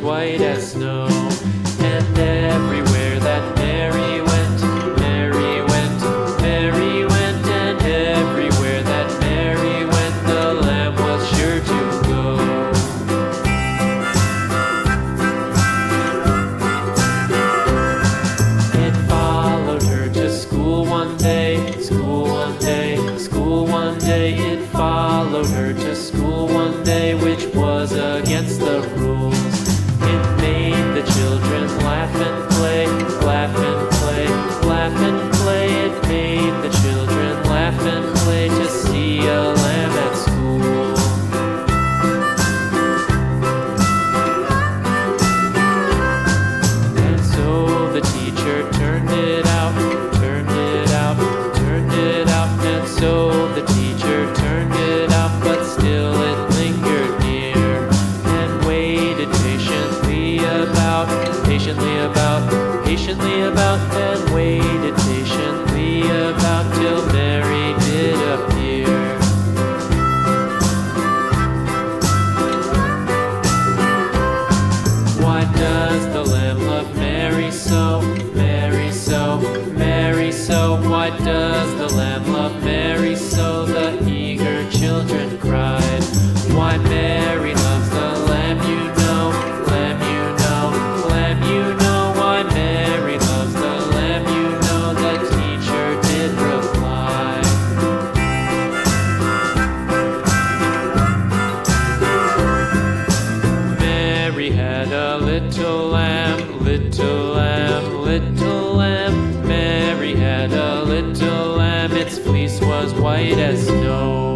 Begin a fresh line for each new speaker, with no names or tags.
white as snow. And everywhere that Mary went, Mary went, Mary went, and everywhere that Mary went, the lamb was sure to go. It followed her to school one day, school one day, school one day. It followed her to school one day, which was against the rules. It made the children laugh and play, laugh and play, laugh and play. It made the children laugh and play to see a lamb at school. And so the teacher turned it out, turned it out, turned it out. And so the teacher turned it out, but still it lingered near and waited patiently about, patiently about, patiently about, and waited patiently about till Mary did appear. Why does the lamb love Mary so, Mary so, Mary so? Why does the lamb love Mary so? The eager children cried. Why Mary loves the lamb, you know, lamb, you know, lamb, you know. Why Mary loves the lamb, you know, the teacher did reply. Mary had a little lamb, little lamb, little lamb. Mary had a little lamb, its fleece was white as snow.